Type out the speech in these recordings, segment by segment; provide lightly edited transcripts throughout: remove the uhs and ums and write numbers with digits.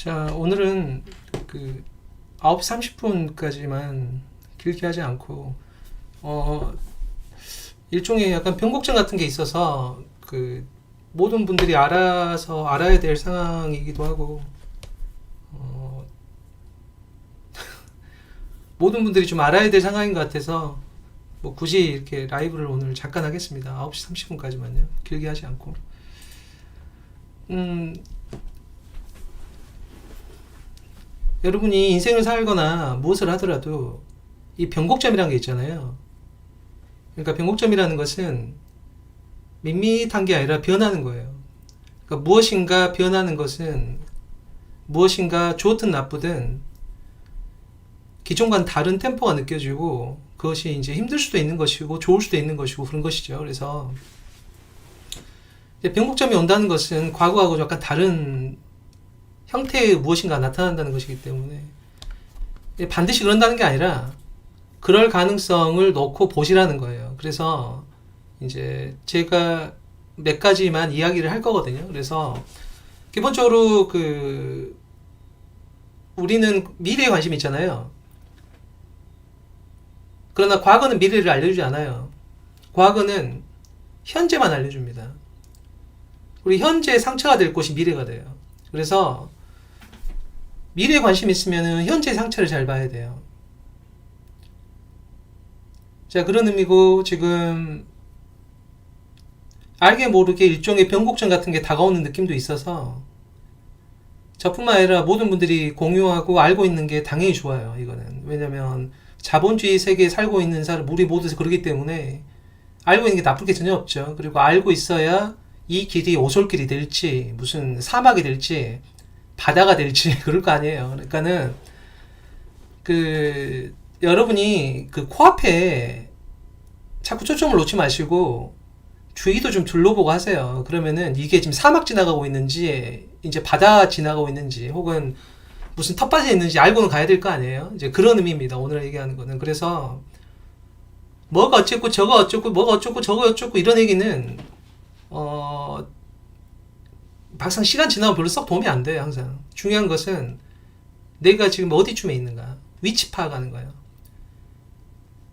자, 오늘은 그 9시 30분까지만 길게 하지 않고 일종의 약간 변곡점 같은 게 있어서 그 모든 분들이 알아서 알아야 될 상황이기도 하고 모든 분들이 좀 알아야 될 상황인 것 같아서 뭐 굳이 이렇게 라이브를 오늘 잠깐 하겠습니다. 9시 30분까지만요. 길게 하지 않고. 여러분이 인생을 살거나 무엇을 하더라도 이 변곡점이라는 게 있잖아요. 그러니까 변곡점이라는 것은 밋밋한 게 아니라 변하는 거예요. 그러니까 무엇인가 변하는 것은 무엇인가 좋든 나쁘든 기존과는 다른 템포가 느껴지고 그것이 이제 힘들 수도 있는 것이고 좋을 수도 있는 것이고 그런 것이죠. 그래서 변곡점이 온다는 것은 과거하고 약간 다른 형태의 무엇인가 나타난다는 것이기 때문에 반드시 그런다는 게 아니라 그럴 가능성을 놓고 보시라는 거예요. 그래서 이제 제가 몇 가지만 이야기를 할 거거든요. 그래서 기본적으로 우리는 미래에 관심이 있잖아요. 그러나 과거는 미래를 알려주지 않아요. 과거는 현재만 알려줍니다. 우리 현재의 상처가 될 곳이 미래가 돼요. 그래서 미래에 관심 있으면 현재의 상처를 잘 봐야 돼요. 자, 그런 의미고 지금 알게 모르게 일종의 변곡점 같은 게 다가오는 느낌도 있어서 저뿐만 아니라 모든 분들이 공유하고 알고 있는 게 당연히 좋아요. 이거는 왜냐면 자본주의 세계에 살고 있는 사람 우리 모두 그러기 때문에 알고 있는 게 나쁠 게 전혀 없죠. 그리고 알고 있어야 이 길이 오솔길이 될지 무슨 사막이 될지 바다가 될지 그럴 거 아니에요. 그러니까는 여러분이 코앞에 자꾸 초점을 놓지 마시고 주위도 좀 둘러보고 하세요. 그러면은 이게 지금 사막 지나가고 있는지 이제 바다 지나가고 있는지 혹은 무슨 텃밭에 있는지 알고는 가야 될 거 아니에요. 이제 그런 의미입니다. 오늘 얘기하는 거는. 그래서 뭐가 어쨌고 저거 어쩌고 뭐가 어쩌고 저거 어쩌고 이런 얘기는 막상 시간 지나면 별로 썩 도움이 안 돼요. 항상 중요한 것은 내가 지금 어디쯤에 있는가 위치 파악하는 거예요.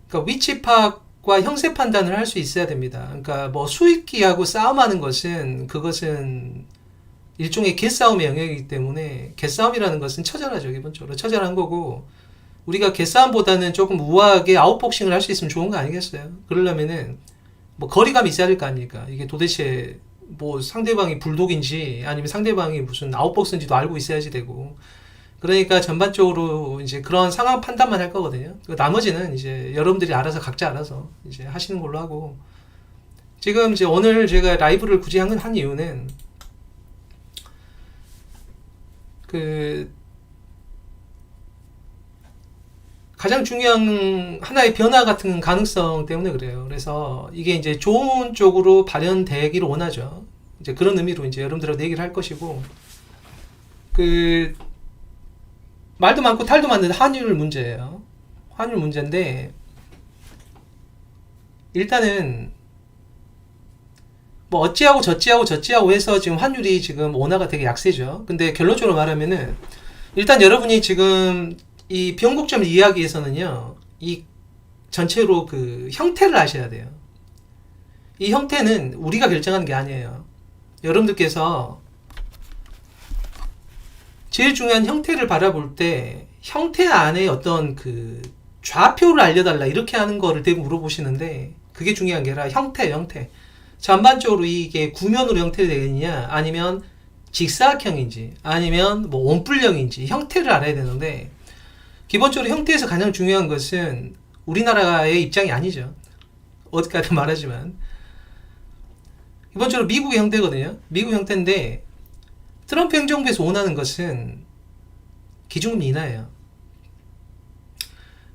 그러니까 위치 파악과 형세 판단을 할 수 있어야 됩니다. 그러니까 뭐 수익기하고 싸움하는 것은 그것은 일종의 개싸움의 영역이기 때문에 개싸움이라는 것은 처절하죠. 기본적으로 처절한 거고 우리가 개싸움보다는 조금 우아하게 아웃복싱을 할 수 있으면 좋은 거 아니겠어요? 그러려면은 뭐 거리감이 있어야 될 거 아닙니까? 이게 도대체 뭐 상대방이 불독인지 아니면 상대방이 무슨 아웃복스인지도 알고 있어야지 되고 그러니까 전반적으로 이제 그런 상황 판단만 할 거거든요. 나머지는 이제 여러분들이 알아서 각자 알아서 이제 하시는 걸로 하고 지금 이제 오늘 제가 라이브를 굳이 한 이유는 가장 중요한 하나의 변화 같은 가능성 때문에 그래요. 그래서 이게 이제 좋은 쪽으로 발현되기를 원하죠. 이제 그런 의미로 이제 여러분들하고 얘기를 할 것이고, 말도 많고 탈도 많은 환율 문제예요. 환율 문제인데, 일단은, 뭐 어찌하고 저찌하고 해서 지금 환율이 지금 원화가 되게 약세죠. 근데 결론적으로 말하면은, 일단 여러분이 지금 이 변곡점 이야기에서는요, 이 전체로 형태를 아셔야 돼요. 이 형태는 우리가 결정하는 게 아니에요. 여러분들께서 제일 중요한 형태를 바라볼 때 형태 안에 어떤 좌표를 알려달라 이렇게 하는 거를 대부분 물어보시는데 그게 중요한 게 아니라 형태. 전반적으로 이게 구면으로 형태되느냐 아니면 직사각형인지 아니면 뭐 원뿔형인지 형태를 알아야 되는데 기본적으로 형태에서 가장 중요한 것은 우리나라의 입장이 아니죠. 어디까지 말하지만 기본적으로 미국의 형태거든요. 미국 형태인데 트럼프 행정부에서 원하는 것은 기준금리 인하예요.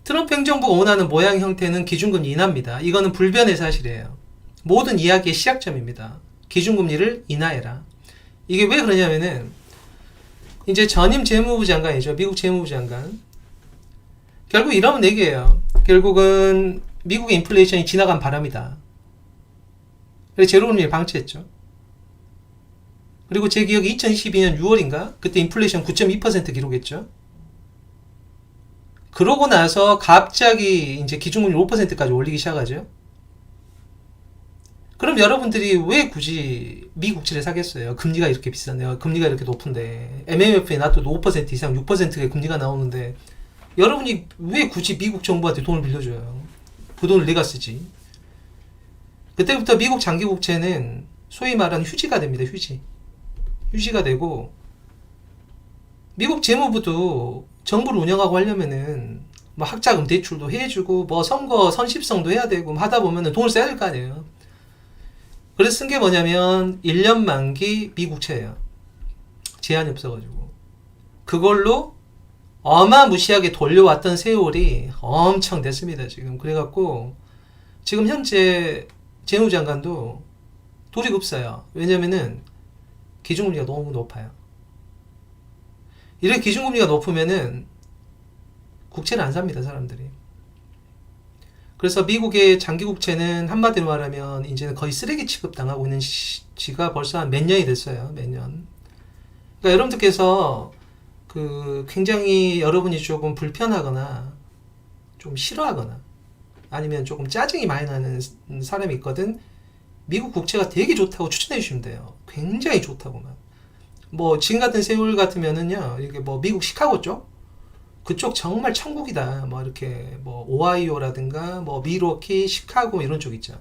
트럼프 행정부가 원하는 모양 형태는 기준금리 인하입니다. 이거는 불변의 사실이에요. 모든 이야기의 시작점입니다. 기준금리를 인하해라. 이게 왜 그러냐면은 이제 전임 재무부 장관이죠. 미국 재무부 장관. 결국 이러면 얘기해요. 결국은 미국의 인플레이션이 지나간 바람이다. 그래서 제로금리를 방치했죠. 그리고 제 기억에 2022년 6월인가? 그때 인플레이션 9.2% 기록했죠. 그러고 나서 갑자기 이제 기준금리 5%까지 올리기 시작하죠. 그럼 여러분들이 왜 굳이 미국채를 사겠어요? 금리가 이렇게 비싼데요. 금리가 이렇게 높은데 MMF에 놔둬도 5% 이상 6%의 금리가 나오는데 여러분이 왜 굳이 미국 정부한테 돈을 빌려줘요? 그 돈을 내가 쓰지. 그때부터 미국 장기국채는 소위 말하는 휴지가 됩니다. 휴지가 되고 미국 재무부도 정부를 운영하고 하려면은 뭐 학자금 대출도 해주고 뭐 선거 선십성도 해야 되고 하다 보면은 돈을 써야 될 거 아니에요. 그래서 쓴 게 뭐냐면 1년 만기 미국채예요. 제한이 없어가지고 그걸로 어마무시하게 돌려왔던 세월이 엄청 됐습니다. 지금 그래갖고 지금 현재 재무장관도 돌이 없어요. 왜냐면은 기준금리가 너무 높아요. 이렇게 기준금리가 높으면은 국채를 안 삽니다, 사람들이. 그래서 미국의 장기국채는 한마디로 말하면 이제는 거의 쓰레기 취급당하고 있는 지가 벌써 한 몇 년이 됐어요. 몇 년. 그러니까 여러분들께서 굉장히 여러분이 조금 불편하거나 좀 싫어하거나 아니면 조금 짜증이 많이 나는 사람이 있거든. 미국 국채가 되게 좋다고 추천해 주시면 돼요. 굉장히 좋다고 막. 뭐 지금 같은 세월 같으면은요, 이게 뭐 미국 시카고 쪽 그쪽 정말 천국이다. 뭐 이렇게 뭐 오하이오라든가 뭐 미러키, 시카고 이런 쪽 있죠.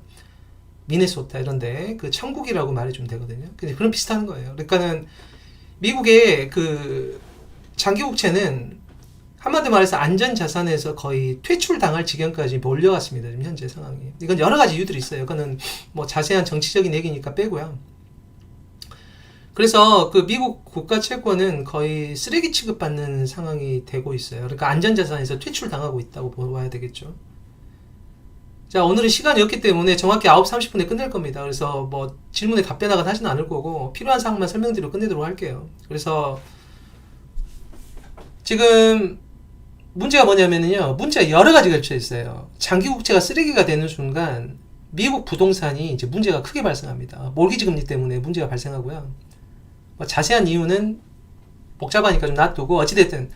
미네소타 이런데 그 천국이라고 말해주면 되거든요. 근데 그런 비슷한 거예요. 그러니까는 미국의 장기 국채는 한마디로 말해서 안전자산에서 거의 퇴출당할 지경까지 몰려갔습니다. 지금 현재 상황이. 이건 여러 가지 이유들이 있어요. 그거는 뭐 자세한 정치적인 얘기니까 빼고요. 그래서 미국 국가 채권은 거의 쓰레기 취급받는 상황이 되고 있어요. 그러니까 안전자산에서 퇴출당하고 있다고 보아야 되겠죠. 자, 오늘은 시간이 없기 때문에 정확히 9시 30분에 끝낼 겁니다. 그래서 뭐 질문에 답변하거나 하지는 않을 거고 필요한 사항만 설명드리고 끝내도록 할게요. 그래서 지금 문제가 뭐냐면요. 문제가 여러 가지가 겹쳐 있어요. 장기 국채가 쓰레기가 되는 순간 미국 부동산이 이제 문제가 크게 발생합니다. 몰기지 금리 때문에 문제가 발생하고요. 뭐 자세한 이유는 복잡하니까 좀 놔두고 어찌됐든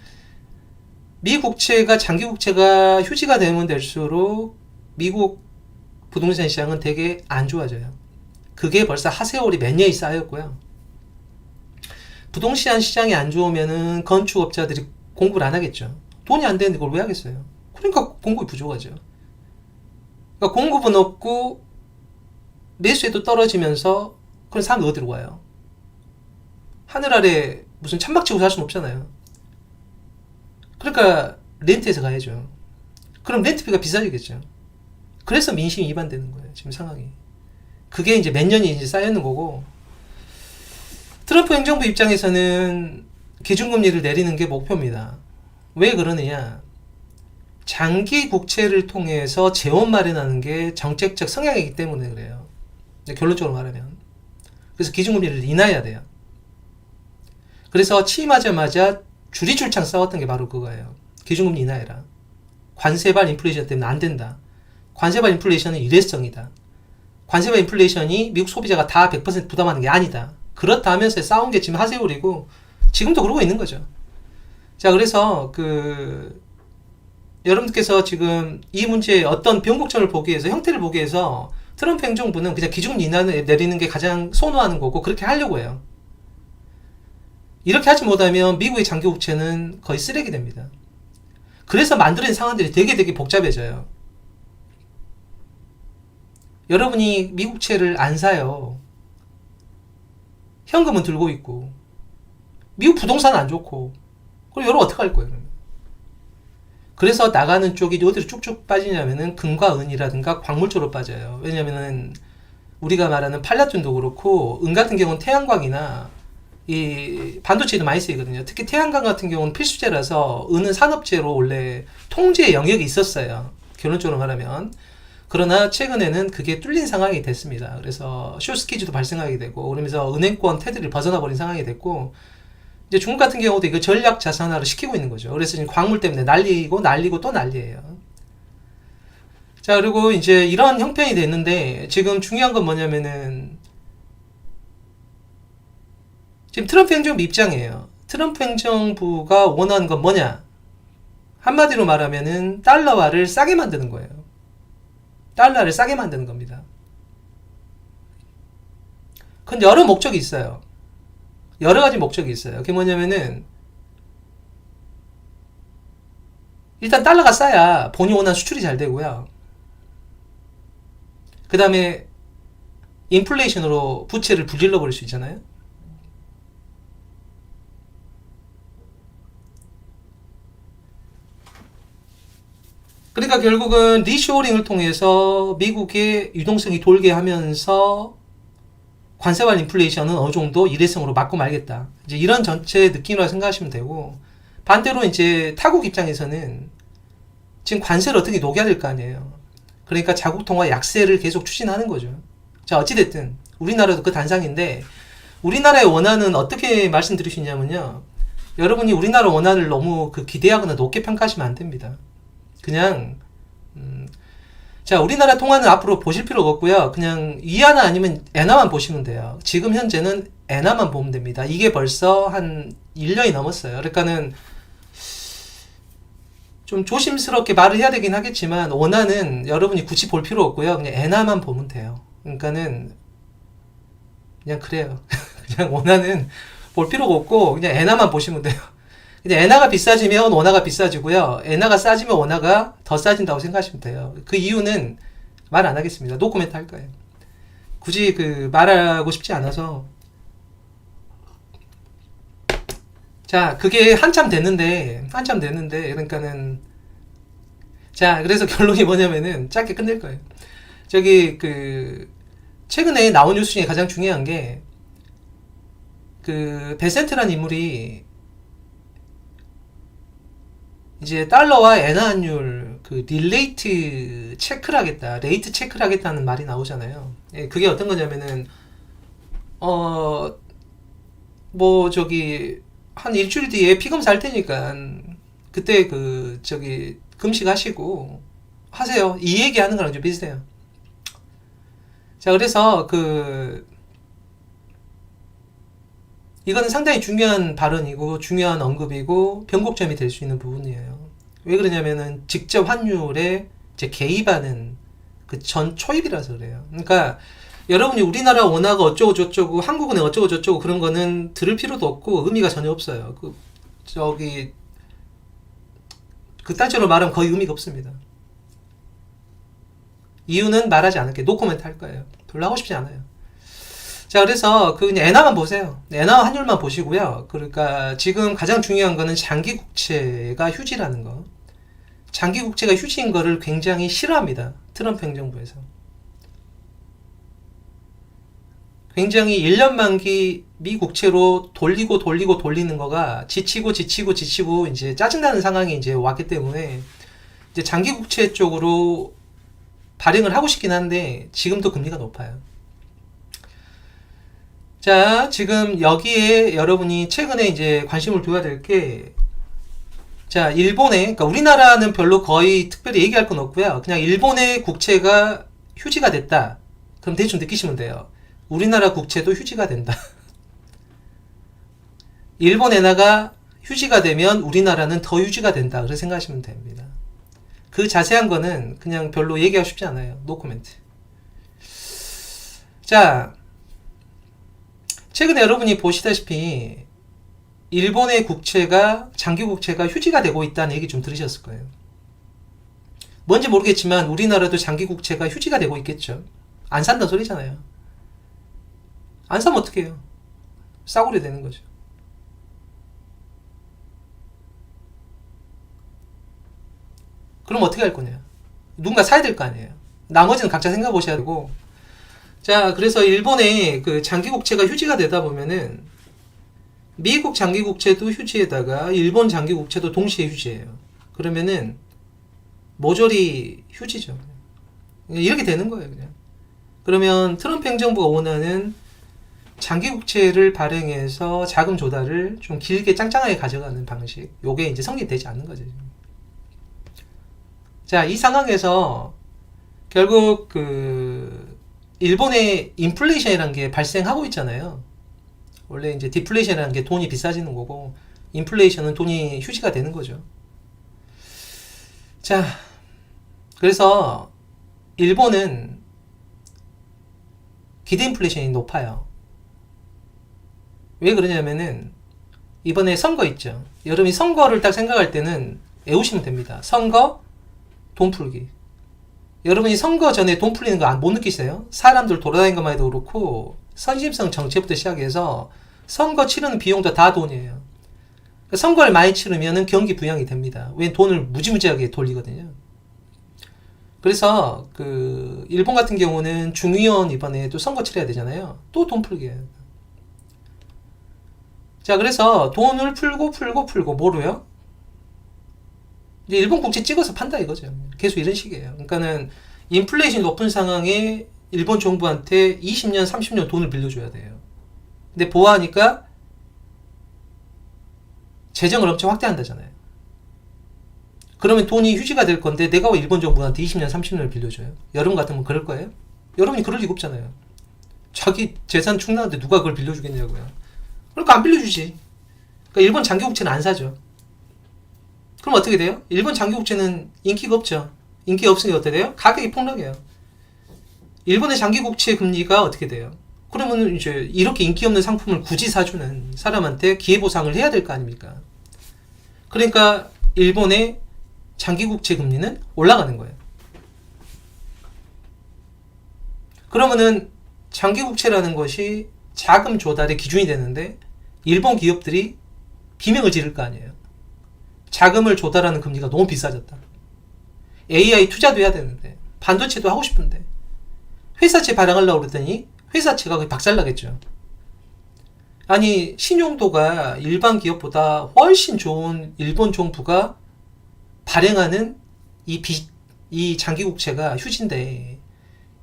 미국채가 장기 국채가 휴지가 되면 될수록 미국 부동산 시장은 되게 안 좋아져요. 그게 벌써 하세월이 몇 년이 쌓였고요. 부동산 시장이 안 좋으면은 건축업자들이 공부를 안 하겠죠. 돈이 안 되는데 그걸 왜 하겠어요? 그러니까 공급이 부족하죠. 그러니까 공급은 없고 매수에도 떨어지면서 그런 사람들 어디로 가요? 하늘 아래 무슨 천막 치고 살 수는 없잖아요. 그러니까 렌트해서 가야죠. 그럼 렌트비가 비싸지겠죠. 그래서 민심이 이반되는 거예요. 지금 상황이. 그게 이제 몇 년이 이제 쌓여있는 거고, 트럼프 행정부 입장에서는 기준금리를 내리는 게 목표입니다. 왜 그러느냐? 장기 국채를 통해서 재원 마련하는 게 정책적 성향이기 때문에 그래요. 결론적으로 말하면. 그래서 기준금리를 인하해야 돼요. 그래서 취임하자마자 줄이줄창 싸웠던 게 바로 그거예요. 기준금리 인하해라. 관세발 인플레이션 때문에 안 된다. 관세발 인플레이션은 일회성이다. 관세발 인플레이션이 미국 소비자가 다 100% 부담하는 게 아니다. 그렇다 하면서 싸운 게 지금 하세월이고 지금도 그러고 있는 거죠. 자, 그래서 여러분들께서 지금 이 문제의 어떤 변곡점을 보기 위해서, 형태를 보기 위해서 트럼프 행정부는 그냥 기준금리 인하를 내리는 게 가장 선호하는 거고 그렇게 하려고 해요. 이렇게 하지 못하면 미국의 장기 국채는 거의 쓰레기 됩니다. 그래서 만들어낸 상황들이 되게 복잡해져요. 여러분이 미국채를 안 사요. 현금은 들고 있고 미국 부동산은 안 좋고 그럼 여러분 어떻게 할 거예요? 그러면? 그래서 나가는 쪽이 어디로 쭉쭉 빠지냐면은 금과 은이라든가 광물 쪽으로 빠져요. 왜냐면은 우리가 말하는 팔라듐도 그렇고 은 같은 경우는 태양광이나 이 반도체도 많이 쓰이거든요. 특히 태양광 같은 경우는 필수재라서 은은 산업재로 원래 통제의 영역이 있었어요. 결론적으로 말하면. 그러나 최근에는 그게 뚫린 상황이 됐습니다. 그래서 숏스퀴즈도 발생하게 되고 그러면서 은행권 테두리를 벗어나버린 상황이 됐고 이제 중국 같은 경우도 이거 전략 자산화를 시키고 있는 거죠. 그래서 지금 광물 때문에 날리고 또 난리예요. 자, 그리고 이제 이런 형편이 됐는데 지금 중요한 건 뭐냐면은 지금 트럼프 행정부 입장이에요. 트럼프 행정부가 원하는 건 뭐냐? 한마디로 말하면은 달러화를 싸게 만드는 거예요. 달러를 싸게 만드는 겁니다. 그건 여러 목적이 있어요. 여러 가지 목적이 있어요. 그게 뭐냐면은 일단 달러가 싸야 본이 원하는 수출이 잘 되고요. 그 다음에 인플레이션으로 부채를 불질러 버릴 수 있잖아요. 그러니까 결국은 리쇼어링을 통해서 미국의 유동성이 돌게 하면서 관세와 인플레이션은 어느 정도 일회성으로 막고 말겠다. 이제 이런 전체 느낌이라고 생각하시면 되고, 반대로 이제 타국 입장에서는 지금 관세를 어떻게 녹여야 될 거 아니에요. 그러니까 자국 통화 약세를 계속 추진하는 거죠. 자, 어찌됐든 우리나라도 그 단상인데, 우리나라의 원화는 어떻게 말씀드릴 수 있냐면요, 여러분이 우리나라 원화를 너무 기대하거나 높게 평가하시면 안 됩니다. 그냥 자, 우리나라 통화는 앞으로 보실 필요가 없고요. 그냥 위안화 아니면 엔화만 보시면 돼요. 지금 현재는 엔화만 보면 됩니다. 이게 벌써 한 1년이 넘었어요. 그러니까는 좀 조심스럽게 말을 해야 되긴 하겠지만, 원화는 여러분이 굳이 볼 필요 없고요. 그냥 엔화만 보면 돼요. 그러니까는 그냥 그래요. 그냥 원화는 볼 필요가 없고 그냥 엔화만 보시면 돼요. 그냥 엔화가 비싸지면 원화가 비싸지고요. 엔화가 싸지면 원화가 더 싸진다고 생각하시면 돼요. 그 이유는 말 안 하겠습니다. 노코멘트 할 거예요. 굳이 말하고 싶지 않아서. 자, 그게 한참 됐는데, 그러니까는, 자, 그래서 결론이 뭐냐면은, 짧게 끝낼 거예요. 저기, 최근에 나온 뉴스 중에 가장 중요한 게, 베센트라는 인물이, 이제 달러와 엔화 환율 릴레이트 체크를 하겠다, 레이트 체크를 하겠다는 말이 나오잖아요. 예, 그게 어떤 거냐면은 한 일주일 뒤에 피검사 할 테니까 그때 금식하시고 하세요. 이 얘기 하는 거랑 좀 비슷해요. 자, 그래서 이거는 상당히 중요한 발언이고 중요한 언급이고 변곡점이 될 수 있는 부분이에요. 왜 그러냐면은 직접 환율에 이제 개입하는 전 초입이라서 그래요. 그러니까 여러분이 우리나라 원화가 어쩌고 저쩌고 한국은행 어쩌고 저쩌고 그런 거는 들을 필요도 없고 의미가 전혀 없어요. 그딴식으로 말하면 거의 의미가 없습니다. 이유는 말하지 않을게요. 노코멘트 할 거예요. 별로 하고 싶지 않아요. 자, 그래서 그냥 엔화만 보세요. 엔화 환율만 보시고요. 그러니까 지금 가장 중요한 거는 장기 국채가 휴지라는 거. 장기 국채가 휴지인 거를 굉장히 싫어합니다. 트럼프 행정부에서. 굉장히 1년 만기 미 국채로 돌리는 거가 지치고 이제 짜증나는 상황이 이제 왔기 때문에 이제 장기 국채 쪽으로 발행을 하고 싶긴 한데 지금도 금리가 높아요. 자, 지금 여기에 여러분이 최근에 이제 관심을 둬야 될 게, 자, 그러니까 우리나라는 별로 거의 특별히 얘기할 건 없고요. 그냥 일본의 국채가 휴지가 됐다. 그럼 대충 느끼시면 돼요. 우리나라 국채도 휴지가 된다. 일본 엔화가 휴지가 되면 우리나라는 더 휴지가 된다. 그렇게 생각하시면 됩니다. 그 자세한 거는 그냥 별로 얘기하고 싶지 않아요. 노코멘트. 자, 최근에 여러분이 보시다시피 일본의 장기 국채가 휴지가 되고 있다는 얘기 좀 들으셨을 거예요. 뭔지 모르겠지만 우리나라도 장기 국채가 휴지가 되고 있겠죠. 안 산다는 소리잖아요. 안 사면 어떡해요? 싸구려 되는 거죠. 그럼 어떻게 할 거냐? 누군가 사야 될 거 아니에요. 나머지는 각자 생각해 보셔야 되고. 자, 그래서 일본의 장기 국채가 휴지가 되다 보면은 미국 장기 국채도 휴지에다가 일본 장기 국채도 동시에 휴지예요. 그러면은 모조리 휴지죠. 이렇게 되는 거예요, 그냥. 그러면 트럼프 행정부가 원하는 장기 국채를 발행해서 자금 조달을 좀 길게 짱짱하게 가져가는 방식. 요게 이제 성립되지 않는 거죠. 자, 이 상황에서 결국 일본의 인플레이션이라는 게 발생하고 있잖아요. 원래 이제 디플레이션이라는 게 돈이 비싸지는 거고, 인플레이션은 돈이 휴지가 되는 거죠. 자, 그래서 일본은 기대 인플레이션이 높아요. 왜 그러냐면은 이번에 선거 있죠. 여러분이 선거를 딱 생각할 때는 외우시면 됩니다. 선거, 돈 풀기. 여러분이 선거 전에 돈 풀리는 거 못 느끼세요? 사람들 돌아다니는 것만 해도 그렇고 선심성 정책부터 시작해서 선거 치르는 비용도 다 돈이에요. 선거를 많이 치르면 경기 부양이 됩니다. 왜 돈을 무지무지하게 돌리거든요. 그래서 그 일본 같은 경우는 중의원 이번에 또 선거 치러야 되잖아요. 또 돈 풀게 해요. 자, 그래서 돈을 풀고 뭐로요? 이제 일본 국채 찍어서 판다 이거죠. 계속 이런 식이에요. 그러니까는 인플레이션이 높은 상황에 일본 정부한테 20년, 30년 돈을 빌려줘야 돼요. 근데 보아하니까 재정을 엄청 확대한다잖아요. 그러면 돈이 휴지가 될 건데 내가 왜 일본 정부한테 20년, 30년을 빌려줘요? 여러분 같으면 그럴 거예요? 여러분이 그럴 리가 없잖아요. 자기 재산 충나는데 누가 그걸 빌려주겠냐고요. 그러니까 안 빌려주지. 그러니까 일본 장기국채는 안 사죠. 그럼 어떻게 돼요? 일본 장기국채는 인기가 없죠. 인기가 없으니까 어떻게 돼요? 가격이 폭락해요. 일본의 장기국채 금리가 어떻게 돼요? 그러면 이제 이렇게 인기 없는 상품을 굳이 사주는 사람한테 기회보상을 해야 될 거 아닙니까? 그러니까 일본의 장기국채 금리는 올라가는 거예요. 그러면은 장기국채라는 것이 자금 조달의 기준이 되는데 일본 기업들이 비명을 지를 거 아니에요. 자금을 조달하는 금리가 너무 비싸졌다. AI 투자도 해야 되는데 반도체도 하고 싶은데 회사채 발행하려고 그러더니 회사채가 거의 박살나겠죠. 아니 신용도가 일반 기업보다 훨씬 좋은 일본 정부가 발행하는 이 장기국채가 휴지인데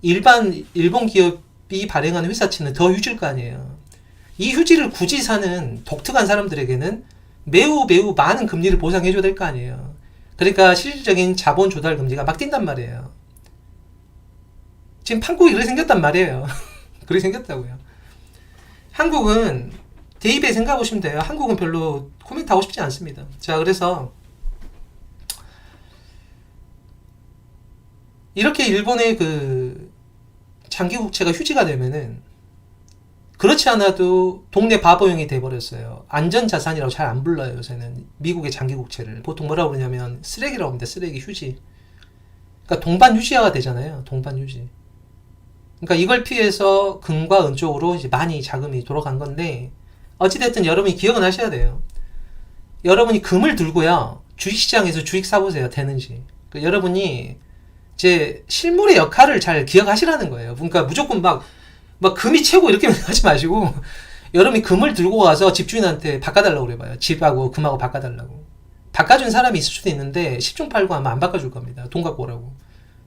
일본 기업이 발행하는 회사채는 더 휴지일 거 아니에요. 이 휴지를 굳이 사는 독특한 사람들에게는 매우 많은 금리를 보상해줘야 될 거 아니에요. 그러니까 실질적인 자본 조달 금리가 막 뛴단 말이에요. 지금 한국이 그렇게 생겼단 말이에요. 그렇게 생겼다고요. 한국은 대입에 생각해 보시면 돼요. 한국은 별로 코멘트 하고 싶지 않습니다. 자, 그래서 이렇게 일본의 그 장기국채가 휴지가 되면은 그렇지 않아도 동네 바보용이 돼버렸어요. 안전자산이라고 잘 안 불러요, 요새는. 미국의 장기국채를. 보통 뭐라고 그러냐면 쓰레기라고 합니다. 쓰레기, 휴지. 그러니까 동반 휴지화가 되잖아요. 동반 휴지. 그러니까 이걸 피해서 금과 은 쪽으로 이제 많이 자금이 돌아간 건데, 어찌됐든 여러분이 기억은 하셔야 돼요. 여러분이 금을 들고요, 주식시장에서 주식 사보세요. 되는지. 그러니까 여러분이 이제 실물의 역할을 잘 기억하시라는 거예요. 그러니까 무조건 막 금이 최고 이렇게 하지 마시고 여러분이 금을 들고 와서 집주인한테 바꿔달라고 그래봐요. 집하고 금하고 바꿔달라고. 바꿔준 사람이 있을 수도 있는데 10중 8구 아마 안 바꿔줄 겁니다. 돈 갖고 오라고.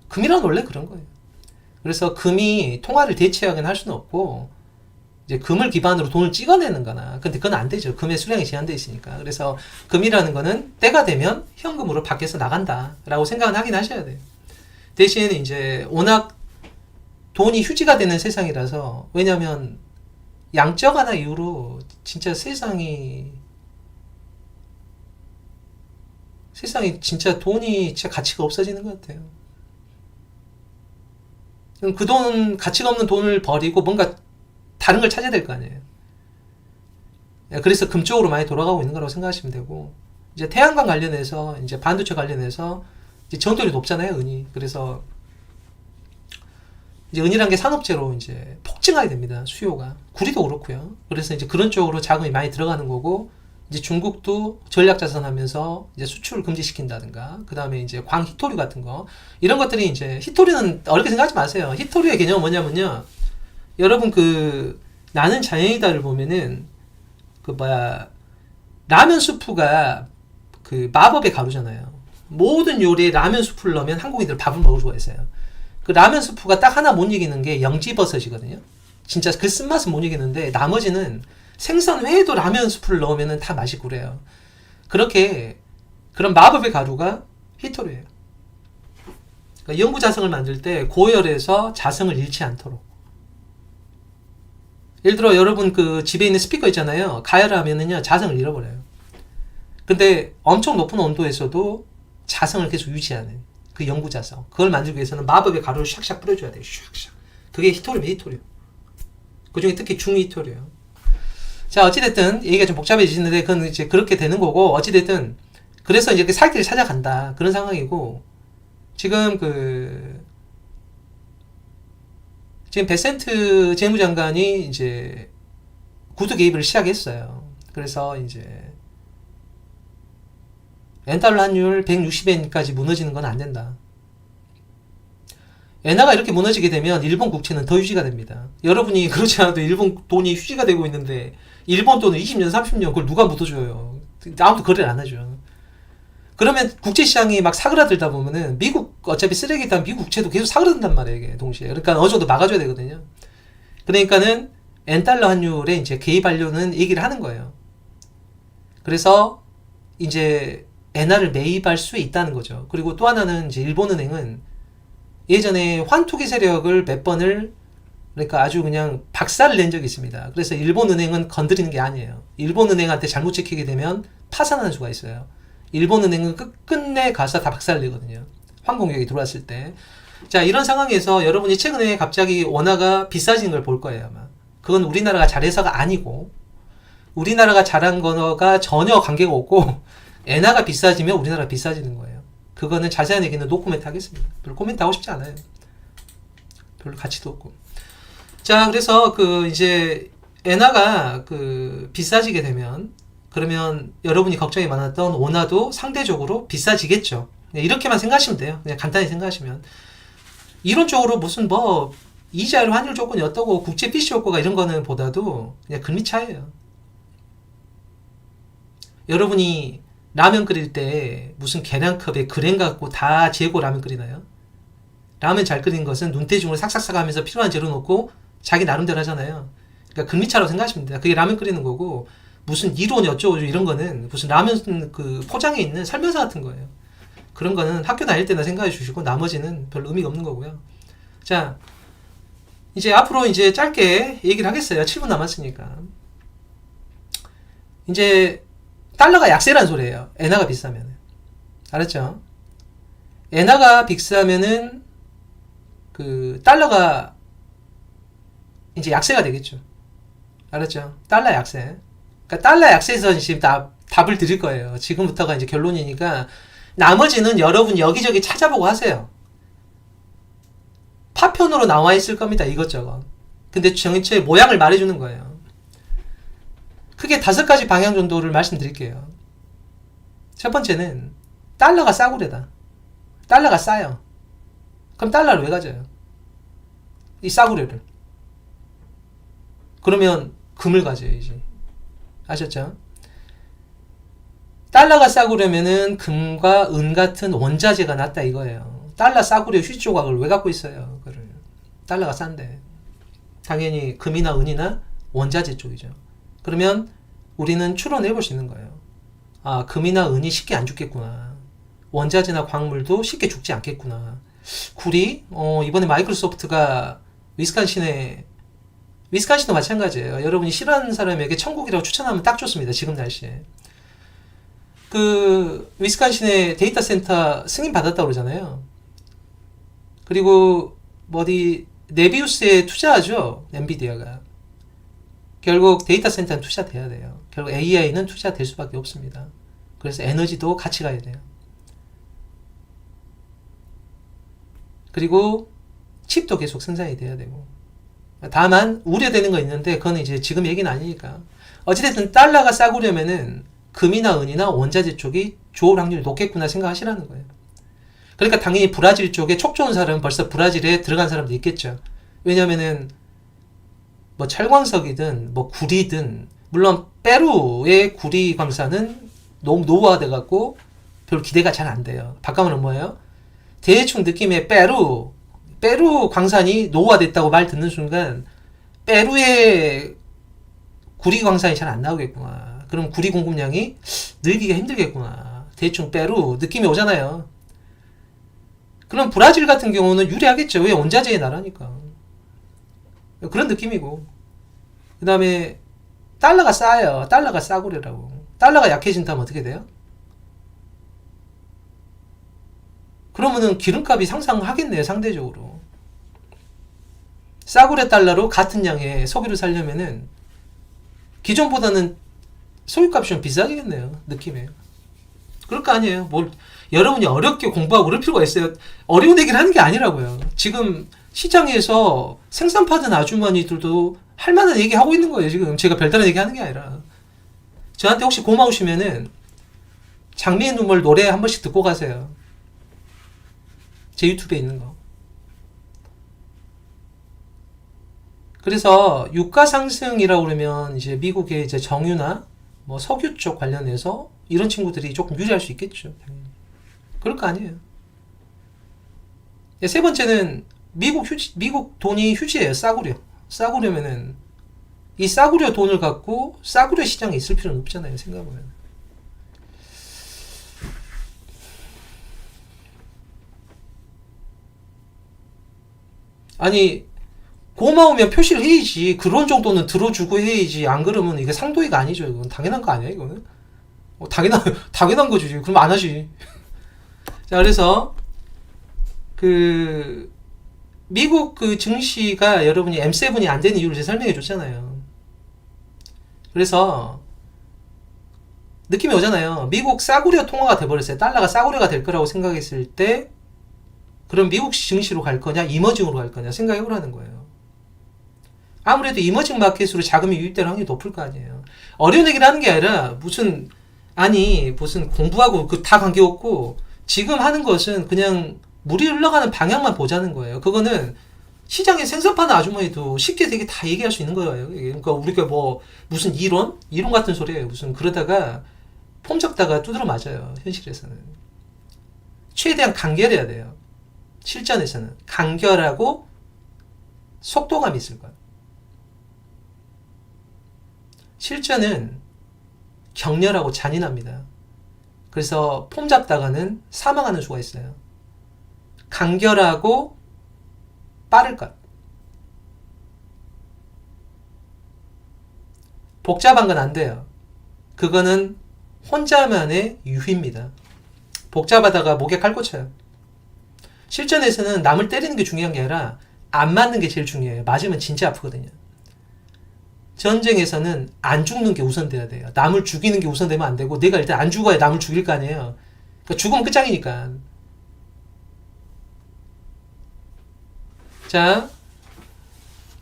금이란 원래 그런 거예요. 그래서 금이 통화를 대체하긴 할 수는 없고 이제 금을 기반으로 돈을 찍어내는 거나 근데 그건 안 되죠. 금의 수량이 제한되어 있으니까. 그래서 금이라는 거는 때가 되면 현금으로 밖에서 나간다 라고 생각은 하긴 하셔야 돼요. 대신 이제 워낙 돈이 휴지가 되는 세상이라서 왜냐면 양적 하나 이후로 진짜 세상이 진짜 돈이 진짜 가치가 없어지는 것 같아요. 그 돈 가치가 없는 돈을 버리고 뭔가 다른 걸 찾아야 될 거 아니에요. 그래서 금 쪽으로 많이 돌아가고 있는 거라고 생각하시면 되고 이제 태양광 관련해서 이제 반도체 관련해서 이제 전도율이 높잖아요, 은이. 그래서 이제 은이란 게 산업재로 이제 폭증하게 됩니다. 수요가. 구리도 그렇고요. 그래서 이제 그런 쪽으로 자금이 많이 들어가는 거고, 이제 중국도 전략자산 하면서 이제 수출을 금지시킨다든가, 그 다음에 이제 광희토류 같은 거. 이런 것들이 이제, 희토류는 어렵게 생각하지 마세요. 희토류의 개념은 뭐냐면요. 여러분 나는 자연이다를 보면은, 라면 수프가 그 마법의 가루잖아요. 모든 요리에 라면 수프를 넣으면 한국인들 밥을 먹을 수가 있어요. 그 라면 스프가 딱 하나 못 이기는 게 영지버섯이거든요. 진짜 그 쓴맛은 못 이기는데 나머지는 생선회에도 라면 스프를 넣으면 다 맛있고 그래요. 그렇게 그런 마법의 가루가 히토류예요. 그러니까 영구자성을 만들 때 고열에서 자성을 잃지 않도록 예를 들어 여러분 그 집에 있는 스피커 있잖아요. 가열을 하면은요 자성을 잃어버려요. 근데 엄청 높은 온도에서도 자성을 계속 유지하는 그 영구 자성. 그걸 만들기 위해서는 마법의 가루를 샥샥 뿌려줘야 돼요. 샥샥. 그게 히토리입니다. 히토리. 그 중에 특히 중히토리예요. 자, 어찌됐든 얘기가 좀 복잡해지는데 그건 이제 그렇게 되는 거고, 어찌됐든 그래서 이제 살 길을 찾아간다 그런 상황이고, 지금 지금 베센트 재무장관이 이제 구두 개입을 시작했어요. 그래서 이제 엔달러 환율 160엔까지 무너지는 건 안 된다. 엔화가 이렇게 무너지게 되면 일본 국채는 더 유지가 됩니다. 여러분이 그렇지 않아도 일본 돈이 유지가 되고 있는데 일본 돈은 20년, 30년 그걸 누가 묻어줘요. 아무도 거래를 안 하죠. 그러면 국제시장이 막 사그라들다 보면은 미국 어차피 쓰레기다 미국 국채도 계속 사그라든단 말이에요. 이게 동시에. 그러니까 어느 정도 막아줘야 되거든요. 그러니까는 엔달러 환율에 이제 개입하려는 얘기를 하는 거예요. 그래서 이제 엔화를 매입할 수 있다는 거죠. 그리고 또 하나는 이제 일본은행은 예전에 환투기 세력을 몇 번을 그러니까 아주 그냥 박살을 낸 적이 있습니다. 그래서 일본은행은 건드리는 게 아니에요. 일본은행한테 잘못 찍히게 되면 파산하는 수가 있어요. 일본은행은 끝내 가서 다 박살을 내거든요. 환공격이 들어왔을 때. 자, 이런 상황에서 여러분이 최근에 갑자기 원화가 비싸진 걸 볼 거예요, 아마. 그건 우리나라가 잘해서가 아니고, 우리나라가 잘한 거가 전혀 관계가 없고, 엔화가 비싸지면 우리나라가 비싸지는 거예요. 그거는 자세한 얘기는 노코멘트 하겠습니다. 별로 코멘트 하고 싶지 않아요. 별로 가치도 없고. 자, 그래서 이제 엔화가 비싸지게 되면 그러면 여러분이 걱정이 많았던 원화도 상대적으로 비싸지겠죠. 이렇게만 생각하시면 돼요. 그냥 간단히 생각하시면. 이론적으로 무슨 이자율 환율 조건이 어떠고 국제 PC 효과가 이런 거는 보다도 그냥 금리 차이예요. 여러분이 라면 끓일 때 무슨 계량컵에 그램 갖고 다 재고 라면 끓이나요? 라면 잘 끓인 것은 눈대중으로 삭삭삭 하면서 필요한 재료 넣고 자기 나름대로 하잖아요. 그러니까 금리차라고 생각하시면 돼요. 그게 라면 끓이는 거고 무슨 이론이 어쩌고 이런 거는 무슨 라면 포장에 있는 설명서 같은 거예요. 그런 거는 학교 다닐 때나 생각해 주시고 나머지는 별로 의미가 없는 거고요. 자, 이제 앞으로 이제 짧게 얘기를 하겠어요. 7분 남았으니까. 이제 달러가 약세란 소리예요. 엔화가 비싸면. 알았죠? 엔화가 비싸면은 달러가 이제 약세가 되겠죠. 알았죠? 달러 약세. 그러니까 달러 약세에서 지금 답을 드릴 거예요. 지금부터가 이제 결론이니까 나머지는 여러분 여기저기 찾아보고 하세요. 파편으로 나와 있을 겁니다. 이것저것. 근데 정체 모양을 말해주는 거예요. 크게 5가지 방향 정도를 말씀드릴게요. 첫 번째는 달러가 싸구려다. 달러가 싸요. 그럼 달러를 왜 가져요? 이 싸구려를. 그러면 금을 가져야지. 아셨죠? 달러가 싸구려면은 금과 은 같은 원자재가 낫다 이거예요. 달러 싸구려 휴지 조각을 왜 갖고 있어요? 그거를. 달러가 싼데. 당연히 금이나 은이나 원자재 쪽이죠. 그러면 우리는 추론해 볼 수 있는 거예요. 아, 금이나 은이 쉽게 안 죽겠구나. 원자재나 광물도 쉽게 죽지 않겠구나. 구리? 이번에 마이크로소프트가 위스콘신도 마찬가지예요. 여러분이 싫어하는 사람에게 천국이라고 추천하면 딱 좋습니다. 지금 날씨에. 위스콘신의 데이터 센터 승인 받았다고 그러잖아요. 그리고 네비우스에 투자하죠. 엔비디아가. 결국 데이터 센터는 투자돼야 돼요. 결국 AI는 투자될 수밖에 없습니다. 그래서 에너지도 같이 가야 돼요. 그리고 칩도 계속 생산이 돼야 되고. 다만 우려되는 거 있는데 그건 이제 지금 얘기는 아니니까. 어찌됐든 달러가 싸구려면은 금이나 은이나 원자재 쪽이 좋을 확률이 높겠구나 생각하시라는 거예요. 그러니까 당연히 브라질 쪽에 촉 좋은 사람은 벌써 브라질에 들어간 사람도 있겠죠. 왜냐면은 철광석이든 구리든 물론 페루의 구리 광산은 너무 노후화돼 갖고 별 기대가 잘 안 돼요. 바꿔면 뭐예요? 대충 느낌의 페루 광산이 노후화됐다고 말 듣는 순간 페루의 구리 광산이 잘 안 나오겠구나. 그럼 구리 공급량이 늘기가 힘들겠구나. 대충 페루 느낌이 오잖아요. 그럼 브라질 같은 경우는 유리하겠죠. 왜? 원자재의 나라니까. 그런 느낌이고. 그 다음에 달러가 싸요. 달러가 싸구려라고. 달러가 약해진다면 어떻게 돼요? 그러면은 기름값이 상승하겠네요, 상대적으로. 싸구려 달러로 같은 양의 석유를 사려면은 기존보다는 석유값이 좀 비싸지겠네요, 느낌에. 그럴 거 아니에요. 뭘 여러분이 어렵게 공부하고 그럴 필요가 있어요. 어려운 얘기를 하는 게 아니라고요. 지금 시장에서 생선 파는 아주머니들도 할 만한 얘기 하고 있는 거예요. 지금 제가 별다른 얘기 하는 게 아니라. 저한테 혹시 고마우시면은 장미의 눈물 노래 한 번씩 듣고 가세요. 제 유튜브에 있는 거. 그래서 유가 상승이라고 그러면 이제 미국의 이제 정유나 뭐 석유 쪽 관련해서 이런 친구들이 조금 유리할 수 있겠죠. 그럴 거 아니에요. 세 번째는 미국 돈이 휴지예요. 싸구려. 싸구려면은 이 싸구려 돈을 갖고 싸구려 시장에 있을 필요는 없잖아요. 생각해보면. 아니 고마우면 표시를 해야지. 그런 정도는 들어주고 해야지. 안 그러면 이게 상도이가 아니죠. 이건 당연한 거 아니야, 이거는? 당연한 거지. 그럼 안 하지. 자, 그래서, 미국 증시가 여러분이 M7이 안 되는 이유를 제가 설명해 줬잖아요. 그래서, 느낌이 오잖아요. 미국 싸구려 통화가 돼버렸어요. 달러가 싸구려가 될 거라고 생각했을 때, 그럼 미국 증시로 갈 거냐, 이머징으로 갈 거냐 생각해 보라는 거예요. 아무래도 이머징 마켓으로 자금이 유입되는 확률이 높을 거 아니에요. 어려운 얘기를 하는 게 아니라 무슨 공부하고 다 관계없고 지금 하는 것은 그냥 물이 흘러가는 방향만 보자는 거예요. 그거는 시장에 생선 파는 아주머니도 쉽게 되게 다 얘기할 수 있는 거예요. 그러니까 우리가 뭐 무슨 이론 같은 소리예요. 무슨 그러다가 폼 잡다가 두드러 맞아요. 현실에서는 최대한 간결해야 돼요. 실전에서는 간결하고 속도감이 있을 거예요. 실전은 격렬하고 잔인합니다. 그래서 폼 잡다가는 사망하는 수가 있어요. 간결하고 빠를 것. 복잡한 건 안 돼요. 그거는 혼자만의 유희입니다. 복잡하다가 목에 칼 꽂혀요. 실전에서는 남을 때리는 게 중요한 게 아니라 안 맞는 게 제일 중요해요. 맞으면 진짜 아프거든요. 전쟁에서는 안 죽는 게 우선돼야 돼요. 남을 죽이는 게 우선되면 안 되고 내가 일단 안 죽어야 남을 죽일 거 아니에요. 그러니까 죽으면 끝장이니까. 자,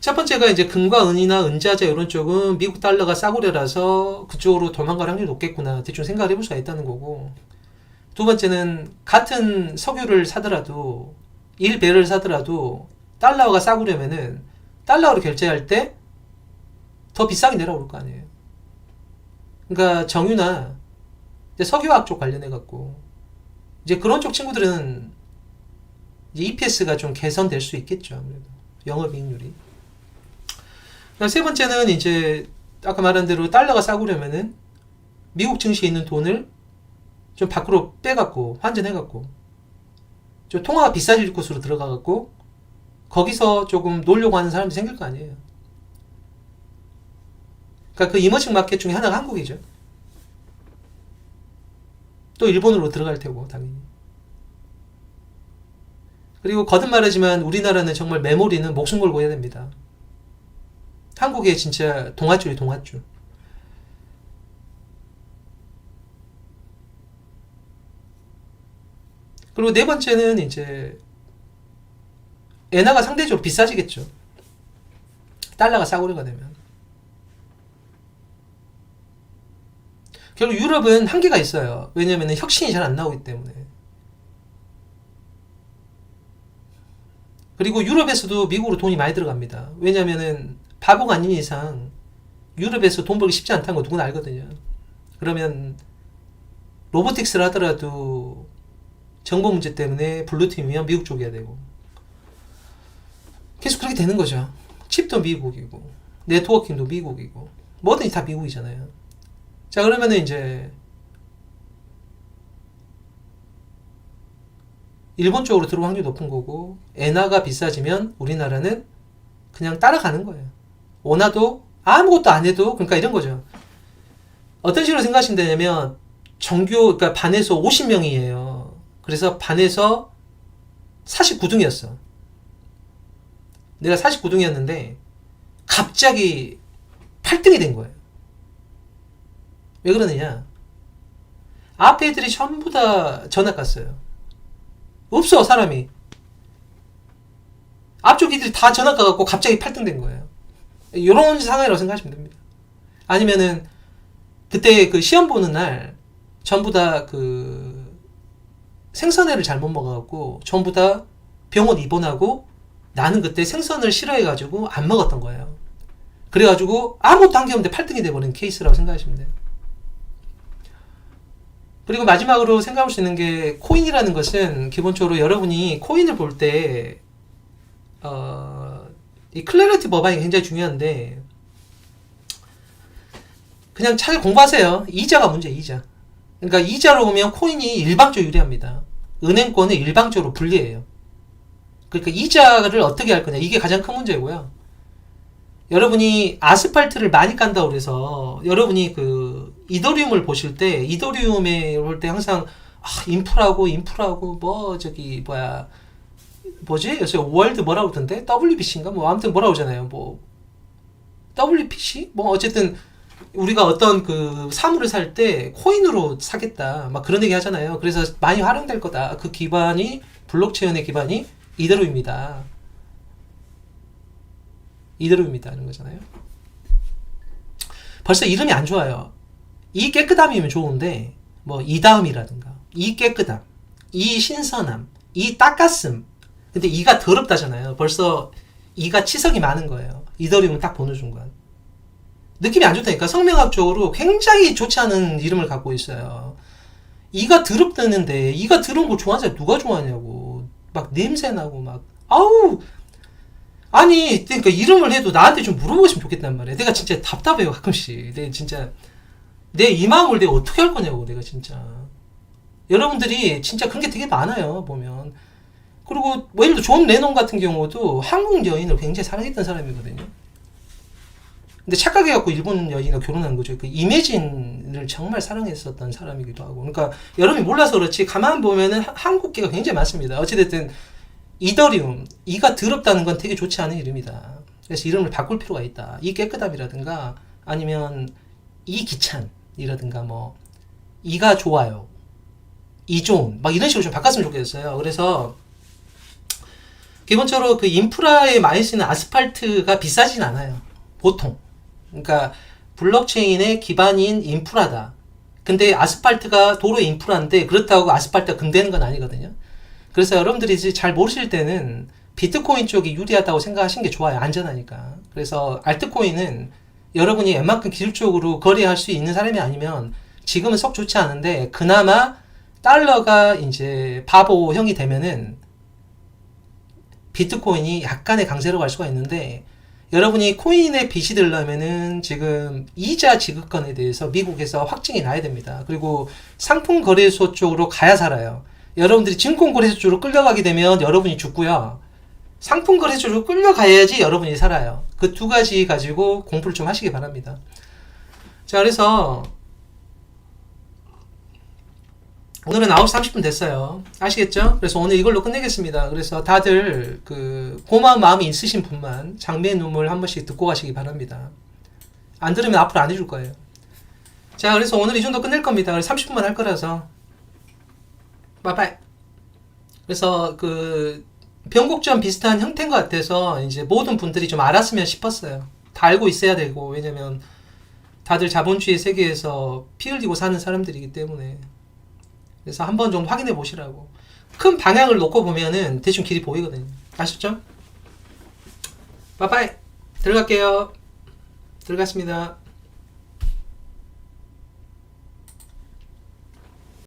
첫 번째가 이제 금과 은이나 은자재 이런 쪽은 미국 달러가 싸구려라서 그쪽으로 도망갈 확률이 높겠구나. 대충 생각을 해볼 수가 있다는 거고. 두 번째는 같은 석유를 사더라도 1배를 사더라도 달러가 싸구려면은 달러로 결제할 때 더 비싸게 내려올 거 아니에요. 그러니까 정유나 석유화학 쪽 관련해 갖고 이제 그런 쪽 친구들은 이제 EPS가 좀 개선될 수 있겠죠. 아무래도 영업이익률이. 세 번째는 이제 아까 말한 대로 달러가 싸구려면은 미국 증시에 있는 돈을 좀 밖으로 빼갖고 환전해갖고 좀 통화가 비싸질 곳으로 들어가갖고 거기서 조금 놀려고 하는 사람들이 생길 거 아니에요. 그러니까 그 이머징 마켓 중에 하나가 한국이죠. 또 일본으로 들어갈 테고 당연히. 그리고 거듭 말하지만 우리나라는 정말 메모리는 목숨 걸고 해야 됩니다. 한국에 진짜 동아줄이 동아줄. 그리고 네 번째는 이제 엔화가 상대적으로 비싸지겠죠. 달러가 싸구려가 되면. 결국 유럽은 한계가 있어요. 왜냐면 혁신이 잘 안 나오기 때문에. 그리고 유럽에서도 미국으로 돈이 많이 들어갑니다. 왜냐면은 바보가 아닌 이상 유럽에서 돈 벌기 쉽지 않다는 거 누구나 알거든요. 그러면 로보틱스를 하더라도 정보 문제 때문에 블루팀이면 미국 쪽이어야 되고 계속 그렇게 되는 거죠. 칩도 미국이고 네트워킹도 미국이고 뭐든지 다 미국이잖아요. 자, 그러면은 이제 일본 쪽으로 들어올 확률이 높은 거고 엔화가 비싸지면 우리나라는 그냥 따라가는 거예요. 원화도 아무것도 안 해도, 그러니까 이런 거죠. 어떤 식으로 생각하시면 되냐면, 그러니까 반에서 50명이에요. 그래서 반에서 49등이었어. 내가 49등이었는데, 갑자기 8등이 된 거예요. 왜 그러느냐? 앞에 애들이 전부 다 전학 갔어요. 없어, 사람이. 앞쪽 애들이 다 전학 가갖고 갑자기 8등 된 거예요. 이런 상황이라고 생각하시면 됩니다. 아니면은, 그때 그 시험 보는 날, 전부 다 생선회를 잘못 먹어갖고, 전부 다 병원 입원하고, 나는 그때 생선을 싫어해가지고 안 먹었던 거예요. 그래가지고 아무것도 한 게 없는데 8등이 돼버린 케이스라고 생각하시면 돼요. 그리고 마지막으로 생각할 수 있는 게 코인이라는 것은 기본적으로 여러분이 코인을 볼 때 이 클래리티 법안이 굉장히 중요한데 그냥 잘 공부하세요. 이자가 문제예요. 이자. 그러니까 이자로 보면 코인이 일방적으로 유리합니다. 은행권은 일방적으로 불리해요. 그러니까 이자를 어떻게 할 거냐 이게 가장 큰 문제고요. 여러분이 아스팔트를 많이 깐다고 그래서 여러분이 이더리움을 보실 때 이더리움에 볼 때 항상 인프라고 뭐지? 요새 월드 뭐라고 그러던데? WBC인가? 뭐 아무튼 뭐라고 그러잖아요. 뭐 WPC? 뭐 어쨌든 우리가 어떤 사물을 살 때 코인으로 사겠다 막 그런 얘기 하잖아요. 그래서 많이 활용될 거다. 그 기반이 블록체인의 기반이 이더리움이다. 이런 거잖아요. 벌써 이름이 안 좋아요. 이 깨끗함이면 좋은데 뭐 이다음이라든가 이 깨끗함, 이 신선함, 이 닦았음. 근데 이가 더럽다잖아요. 벌써 이가 치석이 많은 거예요. 이더리움은 딱 보는 순간 느낌이 안 좋다니까. 성명학적으로 굉장히 좋지 않은 이름을 갖고 있어요. 이가 더럽다는데 이가 더러운 거 좋아하는 사람 누가 좋아하냐고. 막 냄새나고 막 아우. 아니 그러니까 이름을 해도 나한테 좀 물어보시면 좋겠단 말이야. 내가 진짜 답답해요 가끔씩. 내가 진짜 내 이 마음을 내가 어떻게 할 거냐고. 내가 진짜 여러분들이 진짜 그런 게 되게 많아요 보면. 그리고 뭐 예를 들어 존 레논 같은 경우도 한국 여인을 굉장히 사랑했던 사람이거든요. 근데 착각해갖고 일본 여인과 결혼한 거죠. 그 이매진을 정말 사랑했었던 사람이기도 하고. 그러니까 여러분이 몰라서 그렇지 가만 보면은 한국계가 굉장히 많습니다. 어찌됐든 이더리움, 이가 더럽다는 건 되게 좋지 않은 이름이다. 그래서 이름을 바꿀 필요가 있다. 이 깨끗함이라든가 아니면 이 기찬이라든가 뭐 이가 좋아요, 이 좋은 막 이런 식으로 좀 바꿨으면 좋겠어요. 그래서 기본적으로 인프라에 많이 쓰는 아스팔트가 비싸진 않아요. 보통. 그러니까 블록체인의 기반인 인프라다. 근데 아스팔트가 도로 인프라인데 그렇다고 아스팔트가 금되는 건 아니거든요. 그래서 여러분들이 이제 잘 모르실 때는 비트코인 쪽이 유리하다고 생각하시는 게 좋아요. 안전하니까. 그래서 알트코인은 여러분이 웬만큼 기술적으로 거래할 수 있는 사람이 아니면 지금은 썩 좋지 않은데 그나마 달러가 이제 바보형이 되면은 비트코인이 약간의 강세로 갈 수가 있는데 여러분이 코인에 빚이 들려면은 지금 이자 지급권에 대해서 미국에서 확증이 나야 됩니다. 그리고 상품 거래소 쪽으로 가야 살아요. 여러분들이 증권 거래소 쪽으로 끌려가게 되면 여러분이 죽고요. 상품 거래소 쪽으로 끌려가야지 여러분이 살아요. 그 두 가지 가지고 공부를 좀 하시기 바랍니다. 자, 그래서 오늘은 9시 30분 됐어요. 아시겠죠? 그래서 오늘 이걸로 끝내겠습니다. 그래서 다들 고마운 마음이 있으신 분만 장미의 눈물 한 번씩 듣고 가시기 바랍니다. 안 들으면 앞으로 안 해줄 거예요. 자, 그래서 오늘 이 정도 끝낼 겁니다. 30분만 할 거라서. 빠빠이. 그래서 변곡점 비슷한 형태인 것 같아서 이제 모든 분들이 좀 알았으면 싶었어요. 다 알고 있어야 되고, 왜냐면 다들 자본주의 세계에서 피 흘리고 사는 사람들이기 때문에. 그래서 한번 좀 확인해 보시라고. 큰 방향을 놓고 보면은 대충 길이 보이거든요. 아셨죠? 빠빠이. 들어갈게요. 들어갔습니다.